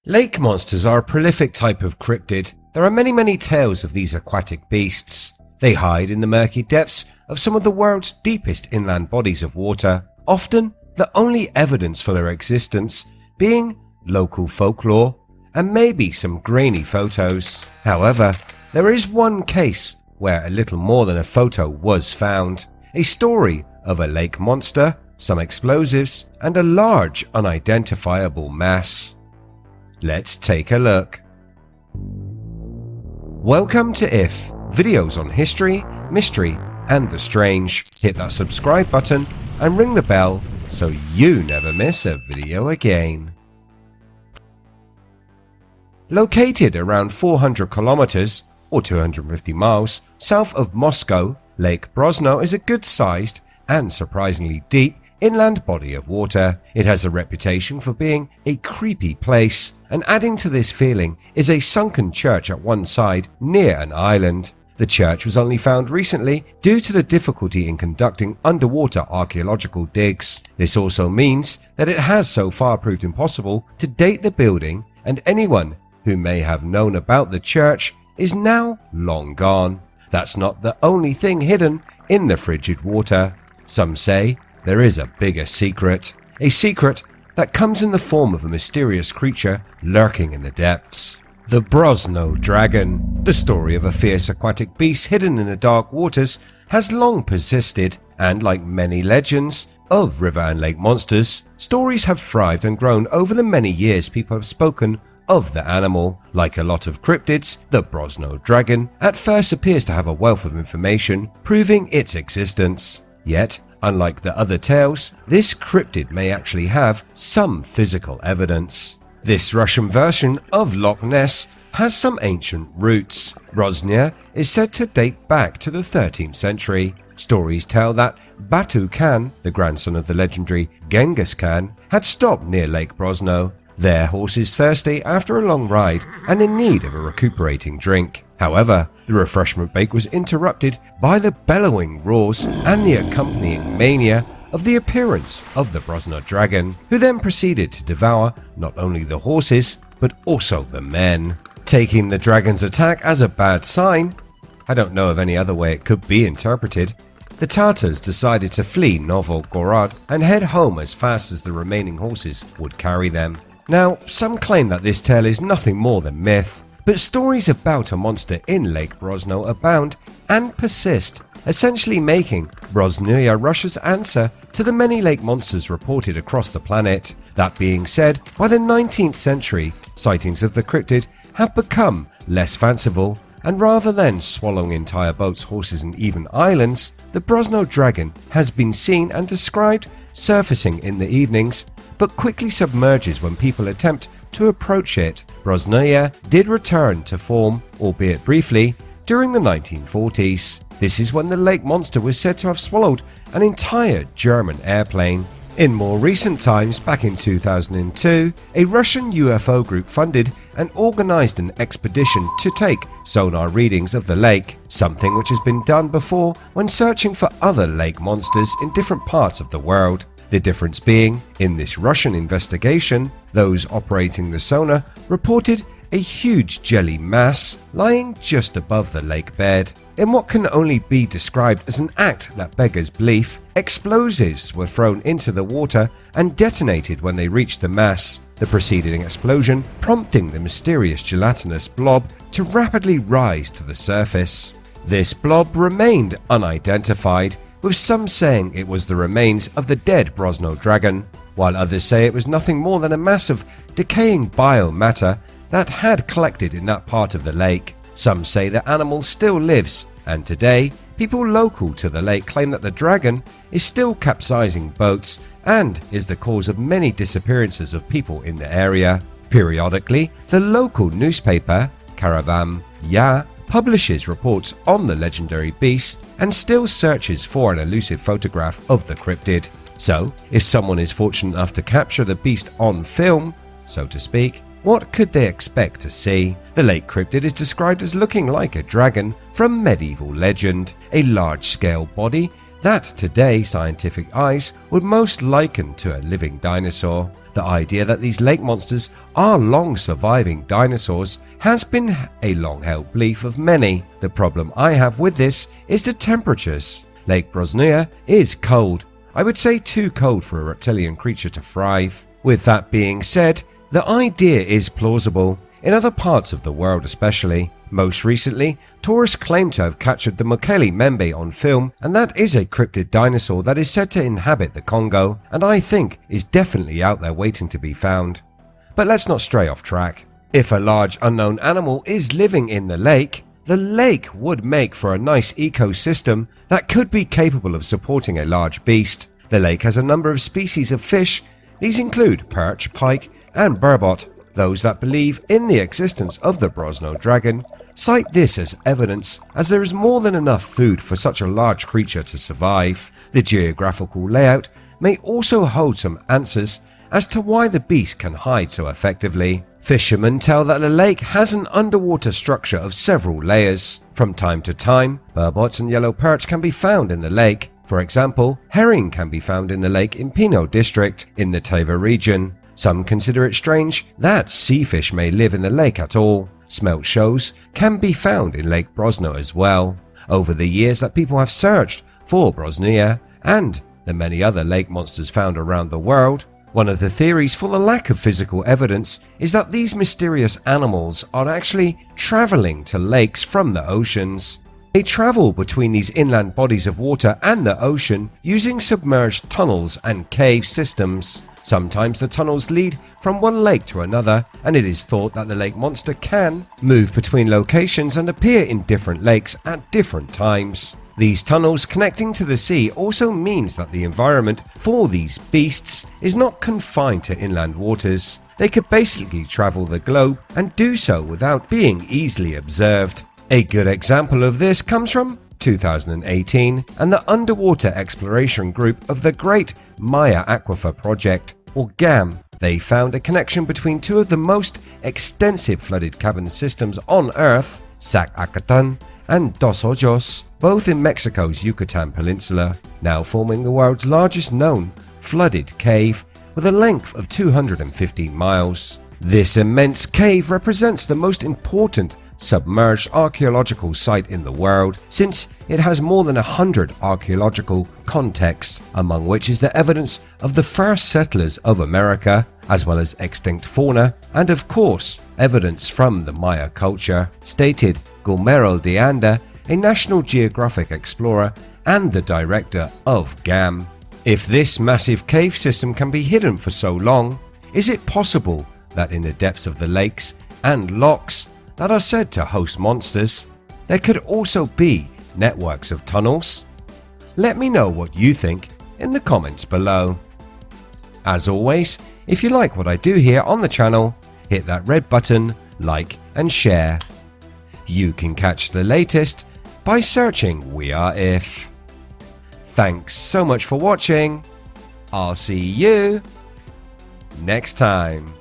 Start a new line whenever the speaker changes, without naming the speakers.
Lake monsters are a prolific type of cryptid. There are many tales of these aquatic beasts. They hide in the murky depths of some of the world's deepest inland bodies of water, often the only evidence for their existence being local folklore and maybe some grainy photos. However, there is one case where a little more than a photo was found. A story of a lake monster, some explosives, and a large unidentifiable mass. Let's take a look. Welcome to IF, videos on history, mystery, and the strange. Hit that subscribe button and ring the bell so you never miss a video again. Located around 400 kilometers or 250 miles south of Moscow, Lake Brosno is a good-sized and surprisingly deep inland body of water. It has a reputation for being a creepy place, and adding to this feeling is a sunken church at one side near an island. The church was only found recently due to the difficulty in conducting underwater archaeological digs. This also means that it has so far proved impossible to date the building, and anyone who may have known about the church is now long gone. That's not the only thing hidden in the frigid water. Some say there is a bigger secret, a secret that comes in the form of a mysterious creature lurking in the depths. The Brosno Dragon, the story of a fierce aquatic beast hidden in the dark waters, has long persisted, and like many legends of river and lake monsters, stories have thrived and grown over the many years people have spoken of the animal. Like a lot of cryptids, the Brosno Dragon at first appears to have a wealth of information proving its existence. Yet, unlike the other tales, this cryptid may actually have some physical evidence. This Russian version of Loch Ness has some ancient roots. Brosno is said to date back to the 13th century. Stories tell that Batu Khan, the grandson of the legendary Genghis Khan, had stopped near Lake Brosno. Their horses thirsty after a long ride and in need of a recuperating drink. However, the refreshment break was interrupted by the bellowing roars and the accompanying mania of the appearance of the Brosno Dragon, who then proceeded to devour not only the horses but also the men. Taking the dragon's attack as a bad sign, I don't know of any other way it could be interpreted, the Tatars decided to flee Novgorod and head home as fast as the remaining horses would carry them. Now, some claim that this tale is nothing more than myth, but stories about a monster in Lake Brosno abound and persist, essentially making Brosno Russia's answer to the many lake monsters reported across the planet. That being said, by the 19th century, sightings of the cryptid have become less fanciful, and rather than swallowing entire boats, horses and even islands, the Brosno Dragon has been seen and described surfacing in the evenings, but quickly submerges when people attempt to approach it. Brosno did return to form, albeit briefly, during the 1940s. This is when the lake monster was said to have swallowed an entire German airplane. In more recent times, back in 2002, a Russian UFO group funded and organized an expedition to take sonar readings of the lake, something which has been done before when searching for other lake monsters in different parts of the world. The difference being, in this Russian investigation, those operating the sonar reported a huge jelly mass lying just above the lake bed. In what can only be described as an act that beggars belief, explosives were thrown into the water and detonated when they reached the mass, the preceding explosion prompting the mysterious gelatinous blob to rapidly rise to the surface. This blob remained unidentified, with some saying it was the remains of the dead Brosno Dragon, while others say it was nothing more than a mass of decaying biomatter that had collected in that part of the lake. Some say the animal still lives, and today, people local to the lake claim that the dragon is still capsizing boats and is the cause of many disappearances of people in the area. Periodically, the local newspaper, Karavam Ya, publishes reports on the legendary beast and still searches for an elusive photograph of the cryptid. So, if someone is fortunate enough to capture the beast on film, so to speak, what could they expect to see? The lake cryptid is described as looking like a dragon from medieval legend, a large-scale body that today scientific eyes would most liken to a living dinosaur. The idea that these lake monsters are long surviving dinosaurs has been a long-held belief of many. The problem I have with this is the temperatures. Lake Brosno is cold. I would say too cold for a reptilian creature to thrive. With that being said, the idea is plausible, in other parts of the world especially. Most recently, tourists claim to have captured the Mokele Membe on film, and that is a cryptid dinosaur that is said to inhabit the Congo, and I think is definitely out there waiting to be found. But let's not stray off track. If a large unknown animal is living in the lake would make for a nice ecosystem that could be capable of supporting a large beast. The lake has a number of species of fish. These include perch, pike, and burbot. Those that believe in the existence of the Brosno Dragon cite this as evidence, as there is more than enough food for such a large creature to survive. The geographical layout may also hold some answers as to why the beast can hide so effectively. Fishermen tell that the lake has an underwater structure of several layers. From time to time, burbots and yellow perch can be found in the lake. For example, herring can be found in the lake in Pino district in the Teva region. Some consider it strange that sea fish may live in the lake at all. Smelt shows can be found in Lake Brosno as well. Over the years that people have searched for Brosno and the many other lake monsters found around the world, one of the theories for the lack of physical evidence is that these mysterious animals are actually traveling to lakes from the oceans. They travel between these inland bodies of water and the ocean using submerged tunnels and cave systems. Sometimes the tunnels lead from one lake to another, and it is thought that the lake monster can move between locations and appear in different lakes at different times. These tunnels connecting to the sea also means that the environment for these beasts is not confined to inland waters. They could basically travel the globe and do so without being easily observed. A good example of this comes from 2018 and the underwater exploration group of the Great Maya Aquifer Project, or GAM. They found a connection between two of the most extensive flooded cavern systems on Earth, Sac-Acatán and Dos Hoyos, both in Mexico's Yucatan Peninsula, now forming the world's largest known flooded cave with a length of 215 miles. This immense cave represents the most important submerged archaeological site in the world, since it has more than 100 archaeological contexts, among which is the evidence of the first settlers of America, as well as extinct fauna, and of course evidence from the Maya culture, stated Guillermo de Anda, a National Geographic explorer and the director of GAM. If this massive cave system can be hidden for so long, is it possible that in the depths of the lakes and lochs that are said to host monsters, there could also be networks of tunnels? Let me know what you think in the comments below. As always, if you like what I do here on the channel, hit that red button, like and share. You can catch the latest by searching We Are If. Thanks so much for watching. I'll see you next time.